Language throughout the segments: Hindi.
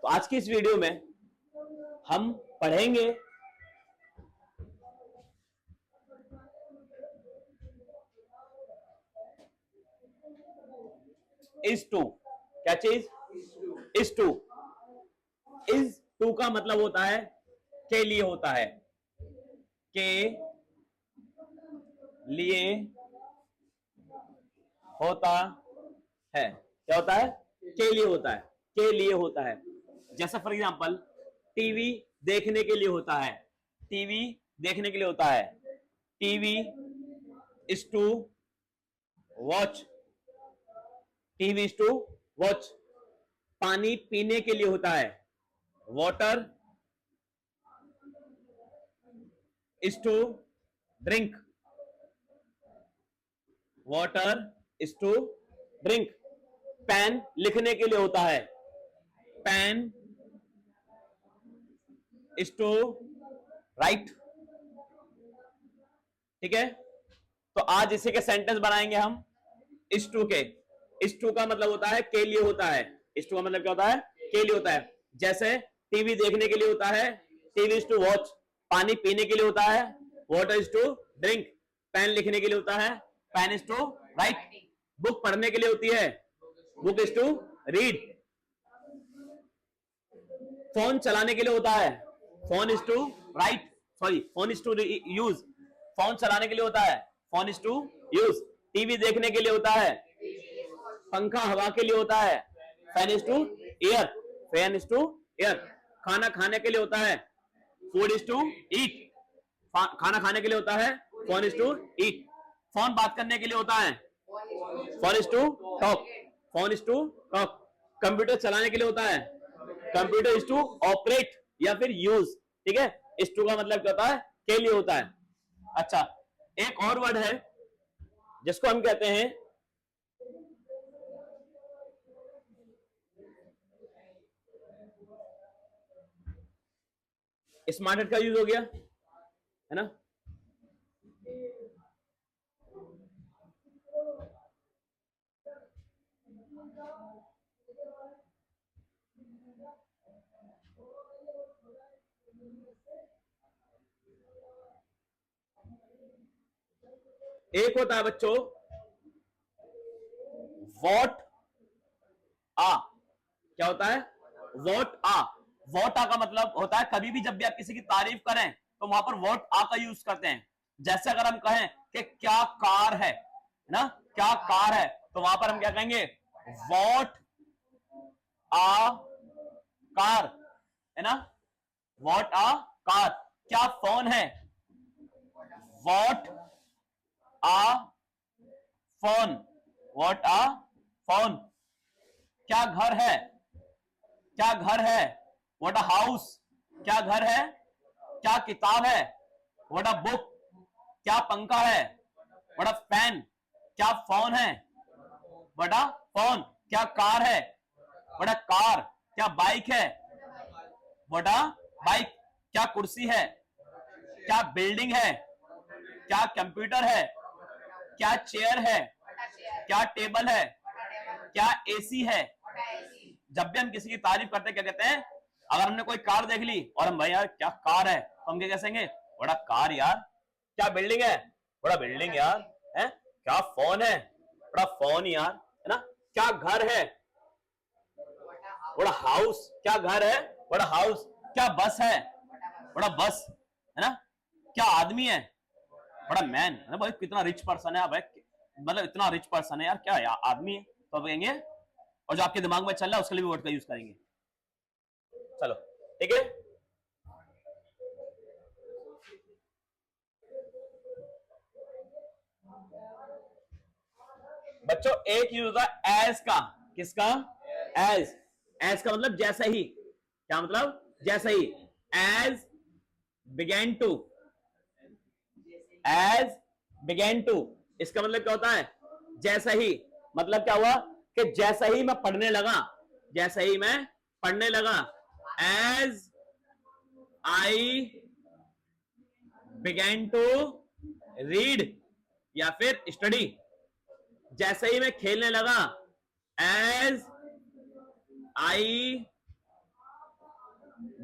तो आज की इस वीडियो में हम पढ़ेंगे इज टू। क्या चीज? Is to. इज टू का मतलब होता है के लिए होता है, के लिए होता है। क्या होता है? के लिए होता है, के लिए होता है। जैसा फॉर एग्जांपल टीवी देखने के लिए होता है, टीवी देखने के लिए होता है, TV is to watch, TV is to watch. पानी पीने के लिए होता है, water is to drink, water is to drink. Pen लिखने के लिए होता है, पेन इज टू राइट। ठीक है, तो आज इसी के सेंटेंस बनाएंगे हम इज टू के। इज टू का मतलब होता है के लिए होता है, इज टू का मतलब क्या होता है? के लिए होता है। जैसे टीवी देखने के लिए होता है, टीवी इज टू वॉच। पानी पीने के लिए होता है, water is to drink. Pen लिखने के लिए होता है, pen is to write. Book पढ़ने के लिए होती है, book is to read. Phone चलाने के लिए होता है, phone is to write, sorry phone is to use. Phone चलाने के लिए होता है, phone is to use. TV देखने के लिए होता है, पंखा हवा के लिए होता है, fan is to air, fan is to air. खाना खाने के लिए होता है, फूड इज टू ईट, खाना खाने के लिए होता है, phone is to eat. Phone बात करने के लिए होता है, phone is to talk, phone is to talk. Computer चलाने के लिए होता है, कंप्यूटर इज टू ऑपरेट या फिर यूज। ठीक है, इज टू का मतलब क्या होता है? के लिए होता है। अच्छा, एक और वर्ड है जिसको हम कहते हैं स्मार्टेड का यूज हो गया है ना। एक होता है बच्चों वॉट आ। क्या होता है? What uh. वॉट आ का मतलब होता है कभी भी जब भी आप किसी की तारीफ करें तो वहां पर वॉट आ का यूज करते हैं। जैसे अगर हम कहें कि क्या कार है ना, क्या कार है, तो वहां पर हम क्या कहेंगे? वॉट आ कार, है ना। What a car. क्या फोन है? What a phone, what a phone. क्या घर है? क्या घर है? What a house. क्या घर है? क्या किताब है? What a book. क्या पंखा है? What a fan. क्या फोन है? What a phone. क्या कार है? What a car. क्या बाइक है? What a bike. क्या कुर्सी है? क्या बिल्डिंग है? क्या कंप्यूटर है? क्या चेयर है? क्या टेबल है? क्या एसी है? जब भी हम किसी की तारीफ करते हैं क्या कहते हैं? अगर हमने कोई कार देख ली और हम भाई यार क्या कार है, तो हम क्या कहेंगे? बड़ा कार यार। क्या बिल्डिंग है? बड़ा बिल्डिंग यार है। क्या फोन है? बड़ा फोन यार, है ना। क्या घर है? बड़ा हाउस। क्या घर है? बड़ा हाउस। क्या बस है? बड़ा बस, है ना। क्या आदमी है? बड़ा मैन, है ना। भाई कितना रिच पर्सन है भाई, मतलब इतना रिच पर्सन है यार, क्या यार आदमी है, तो आप कहेंगे। और जो आपके दिमाग में चल रहा है उसके लिए भी वर्ड का यूज करेंगे। चलो ठीक है। बच्चों एक यूज होता है एज का। किसका? एज। एज का मतलब जैसे ही। क्या मतलब? जैसे ही। As begin to, as begin to, इसका मतलब क्या होता है? जैसे ही। मतलब क्या हुआ कि जैसे ही मैं पढ़ने लगा, जैसे ही मैं पढ़ने लगा। As I begin to read या फिर स्टडी। जैसे ही मैं खेलने लगा, as I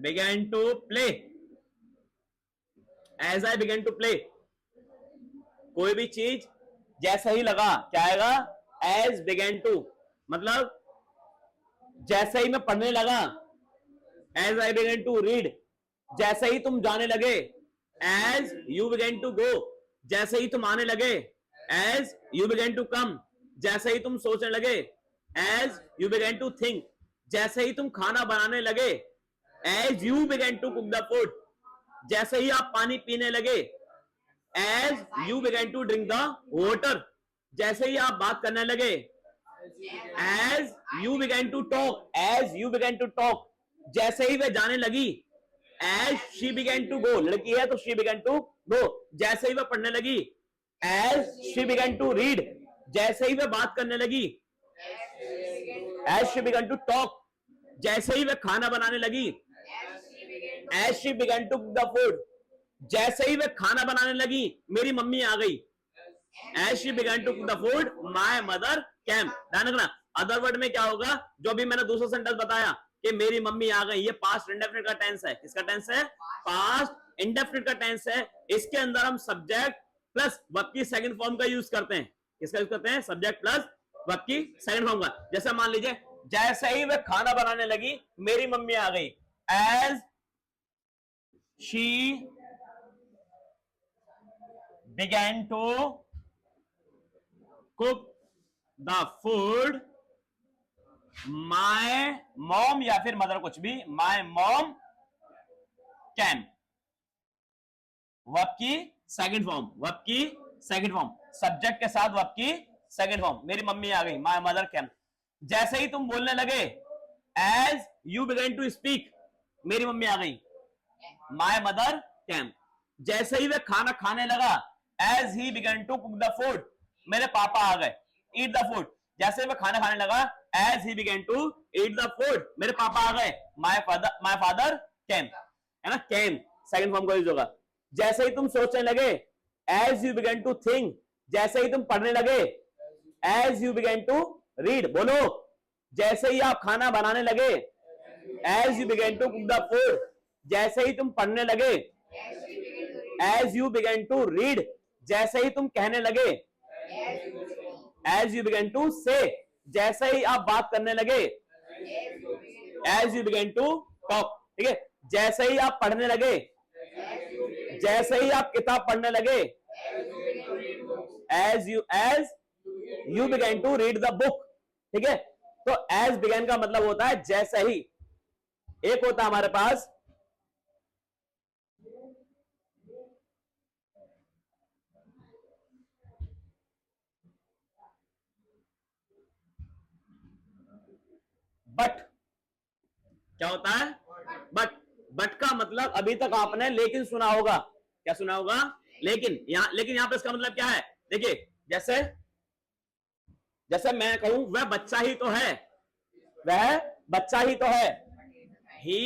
began to play, as I began to play, कोई भी चीज जैसा ही लगा क्या आएगा, as began to, मतलब जैसे ही मैं पढ़ने लगा, as I began to read, जैसे ही तुम जाने लगे, as you began to go, जैसे ही तुम आने लगे, as you began to come, जैसे ही तुम सोचने लगे, as you began to think, जैसे ही तुम खाना बनाने लगे, as you began to cook the food, जैसे ही आप पानी पीने लगे, as you began to drink the water, जैसे ही आप बात करने लगे, as you began to talk, as you began to talk, जैसे ही वह जाने लगी, as she began to go, लड़की है तो she began to go, जैसे ही वह पढ़ने लगी, as she began to read, जैसे ही वह बात करने लगी, as she began to talk, जैसे ही वह खाना बनाने लगी, as she began to cook the food, जैसे ही वह खाना बनाने लगी मेरी मम्मी आ गई, as she began to cook the food my mother came, ध्यान रखना अदर वर्ड में क्या होगा, जो भी मैंने दूसरा सेंटेंस बताया कि मेरी मम्मी आ गई, ये पास्ट इंडेफिनिट का टेंस है, किसका टेंस है, पास्ट इंडेफिनिट का टेंस है, इसके अंदर हम सब्जेक्ट प्लस वर्ब की सेकंड फॉर्म का यूज करते हैं, किसका यूज करते हैं, सब्जेक्ट प्लस वर्ब की सेकंड फॉर्म का, जैसे मान लीजिए जैसे ही वह खाना बनाने लगी मेरी मम्मी आ गई, as she began to cook the food my mom, या फिर मदर कुछ भी, my mom came, वर्ब की सेकंड फॉर्म, वर्ब की सेकंड फॉर्म, सब्जेक्ट के साथ वर्ब की सेकंड फॉर्म, मेरी मम्मी आ गई, my mother came, जैसे ही तुम बोलने लगे, as you began to speak, मेरी मम्मी आ गई, my mother came, जैसे ही वह खाना खाने लगा, as he began to cook the food, मेरे पापा आ गए, eat the food, जैसे वह खाना खाने लगा, as he began to eat the food, मेरे पापा आ गए, my father came, है ना, came सेकंड फॉर्म का यूज होगा, जैसे ही तुम सोचने लगे, as you began to think, जैसे ही तुम पढ़ने लगे, as you began to read, बोलो, जैसे ही आप खाना बनाने लगे, as you began to cook the food, जैसे ही तुम पढ़ने लगे, as you began to read, जैसे ही तुम कहने लगे, as you began to say, जैसे ही आप बात करने लगे, as you began to talk, ठीक है, जैसे ही आप पढ़ने लगे, जैसे ही आप किताब पढ़ने लगे, as you began to read the book, ठीक है, तो as began का मतलब होता है जैसे ही, एक होता है हमारे पास बट, क्या होता है, बट का मतलब अभी तक आपने लेकिन सुना होगा, क्या सुना होगा, लेकिन यहां पे इसका मतलब क्या है, देखिए जैसे मैं कहूं वह बच्चा ही तो है, वह बच्चा ही तो है, he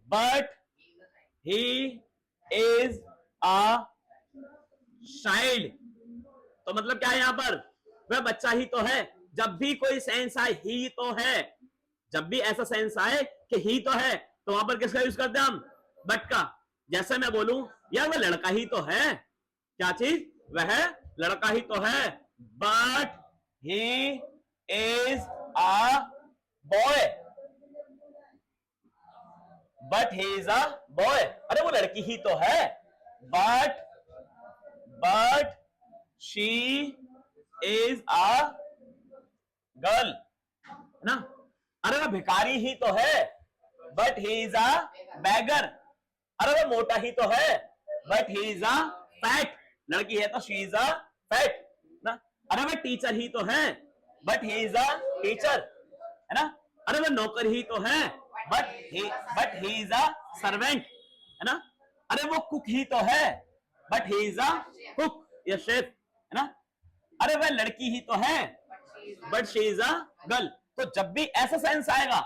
but he is a child, तो मतलब क्या है यहां पर, वह बच्चा ही तो है, जब भी कोई सेंस आए ही तो है, जब भी ऐसा सेंस आए कि ही तो है, तो वहां पर किसका यूज करते हैं हम, बट का, जैसे मैं बोलूं यार वह लड़का ही तो है, क्या चीज, वह लड़का ही तो है, but he is a boy, but he is a boy, अरे वो लड़की ही तो है, but she is a girl, है ना, अरे वो भिखारी ही तो है, but he is a bagger, अरे वो मोटा ही तो है, but he is a fat, लड़की है तो शी इज अ फैट ना, अरे वो टीचर ही तो है, but he is a teacher, है ना, अरे वो नौकर ही तो है, but he is a servant, है ना, अरे वो कुक ही तो है, but he is a cook या शेफ, है ना, अरे वह लड़की ही तो है, but she is a girl, तो जब भी ऐसा सेंस आएगा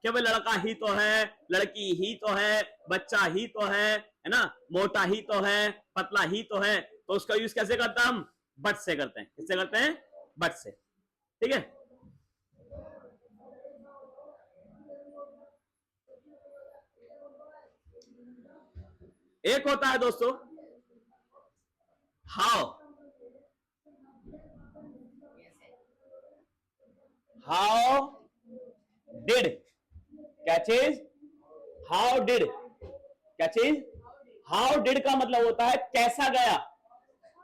कि वह लड़का ही तो है, लड़की ही तो है, बच्चा ही तो है ना, मोटा ही तो है, पतला ही तो है, तो उसका यूज कैसे करते हैं हम, बट से करते हैं, किससे करते हैं, बट से, ठीक है, एक होता है दोस्तों हाउ, हाउ डिड, क्या चीज, हाउ डिड, क्या चीज, हाउ डिड का मतलब होता है कैसा गया,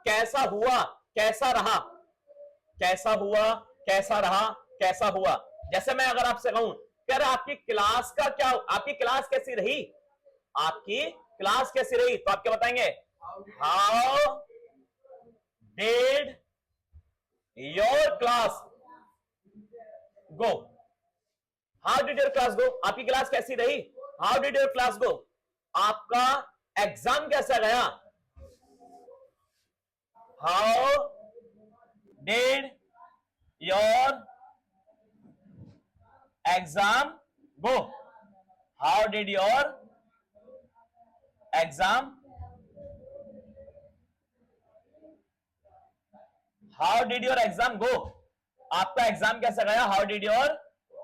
कैसा हुआ, कैसा रहा, कैसा हुआ, कैसा रहा, कैसा हुआ। जैसे मैं अगर आपसे कहूं कि आपकी क्लास का क्या, आपकी क्लास कैसी रही, आपकी क्लास कैसी रही, तो आप क्या बताएंगे, how did your class go, how did your class go, आपकी क्लास कैसी रही, how did your class go, आपका एग्जाम कैसा गया, how did your exam go, how did your exam, how did your exam go, आपका एग्जाम कैसा गया, how did your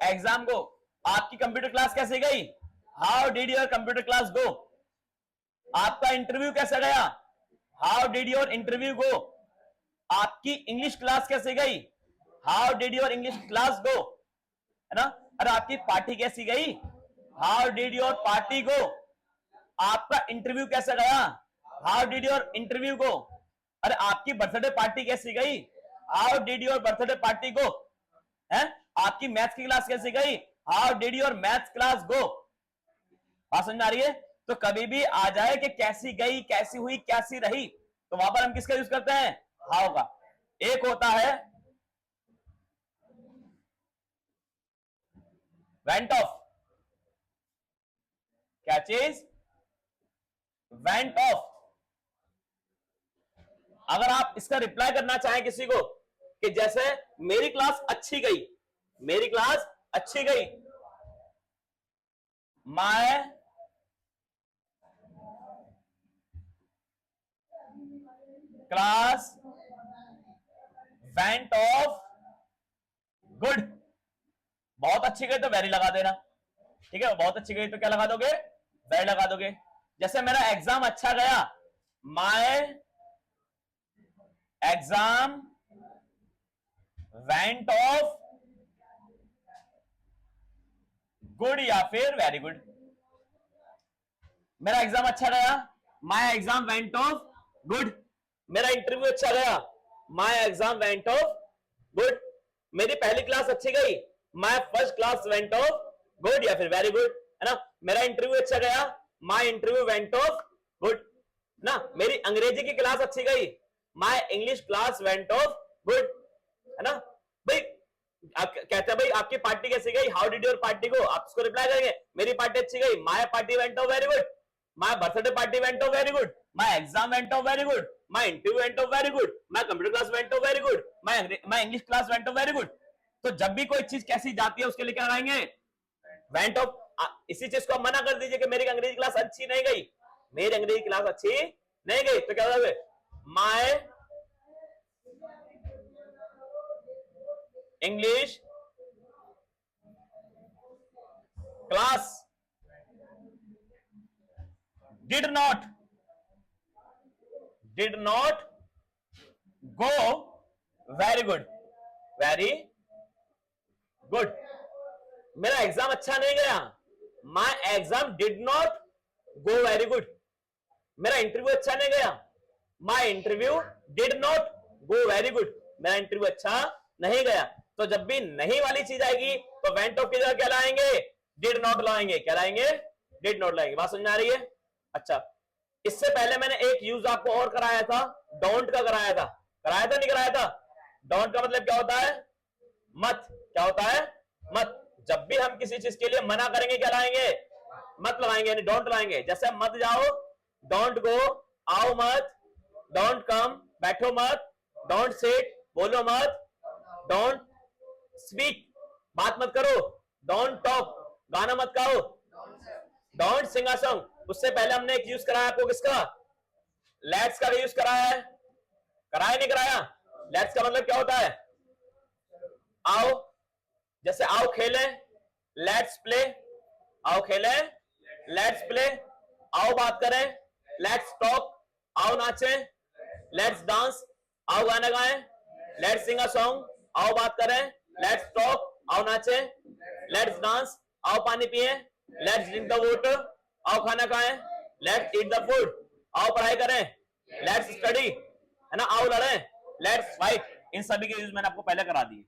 exam go, आपकी कंप्यूटर क्लास कैसे गई, how did your computer class go, आपका इंटरव्यू कैसा गया, हाउ डिड योर इंटरव्यू गो, आपकी इंग्लिश क्लास कैसे गई, how did your English class go, है ना। अरे आपकी पार्टी कैसी गई, how did your party go, आपका इंटरव्यू कैसा गया, how did your interview go, अरे आपकी बर्थडे पार्टी कैसी गई, how did your birthday party go, है, आपकी मैथ्स की क्लास कैसी गई, how did your maths class go. बात समझ आ रही है। तो कभी भी आ जाए कि कैसी गई, कैसी हुई, कैसी रही, तो वहां पर हम किसका यूज करते हैं, हाउ का। एक होता है वेंट ऑफ, क्या चीज, वेंट ऑफ। अगर आप इसका रिप्लाई करना चाहें किसी को कि जैसे मेरी क्लास अच्छी गई, मेरी क्लास अच्छी गई, my class went of good, बहुत अच्छी गई तो वेरी लगा देना, ठीक है, बहुत अच्छी गई तो क्या लगा दोगे, वेरी लगा दोगे। जैसे मेरा एग्जाम अच्छा गया, my exam went of good या फिर वेरी गुड। मेरा एग्जाम अच्छा गया, my exam went of good. मेरा इंटरव्यू अच्छा गया, my exam went of good. मेरी पहली क्लास अच्छी गई, my first class went of good या फिर वेरी गुड, है ना। मेरा इंटरव्यू अच्छा गया, my interview went of good ना। मेरी अंग्रेजी की क्लास अच्छी गई, my English class went of good, है ना। भाई आप कहते हैं भाई आपकी पार्टी कैसी गई, हाउ डिड योर पार्टी गो, आप उसको रिप्लाई करेंगे मेरी पार्टी अच्छी गई, my party went of very good, my birthday party went of very good, my exam went of very good, my interview went of very good, my computer class went of very good, my English class went of very good. तो जब भी कोई चीज कैसी जाती है उसके लिए क्या लगाएंगे, वेंट ऑफ। इसी चीज को मना कर दीजिए कि मेरी अंग्रेजी क्लास अच्छी नहीं गई, मेरी अंग्रेजी क्लास अच्छी नहीं गई, तो क्या होगा, my English class did not go very good, very good। मेरा एग्जाम अच्छा नहीं गया, my exam did not go very good। मेरा इंटरव्यू अच्छा नहीं गया, my interview did not go very good। मेरा इंटरव्यू अच्छा नहीं गया। तो जब भी नहीं वाली चीज आएगी तो वेंट ऑफ की जगह क्या लाएंगे, डिड नॉट लाएंगे, क्या लाएंगे, डिड नॉट लाएंगे। बात समझ आ रही है। अच्छा, इससे पहले मैंने एक यूज आपको और कराया था, डोंट का कराया था, नहीं कराया था। डोंट का मतलब क्या होता है, मत। क्या होता है, मत। जब भी हम किसी चीज के लिए मना करेंगे क्या लाएंगे, मत लगाएंगे, यानी डोंट लाएंगे। जैसे मत जाओ, डोंट गो, आओ मत, डोंट कम, बैठो मत, डोंट सिट, बोलो मत, डोंट स्पीक, बात मत करो, डोंट टॉक, गाना मत गाओ, डोंट सिंग अ सॉन्ग। उससे पहले हमने एक यूज कराया आपको, किसका, लेट्स का यूज कराया है, कराया नहीं कराया। लेट्स का मतलब क्या होता है, आओ। जैसे आओ खेले, लेट्स प्ले, आओ खेले, लेट्स प्ले, आओ बात करें, लेट्स टॉक, आओ नाचे, लेट्स डांस, आओ गाना गाएं, लेट्स सिंग अ सॉन्ग, आओ बात करें, लेट्स टॉक, आओ नाचे, लेट्स डांस, आओ पानी पिए, लेट्स ड्रिंक द वाटर, आओ खाना खाएं, लेट्स ईट द फूड, आओ पढ़ाई करें, लेट्स स्टडी, है ना, आओ लड़ें, लेट्स फाइट। इन सभी के यूज मैंने आपको पहले करा दिए।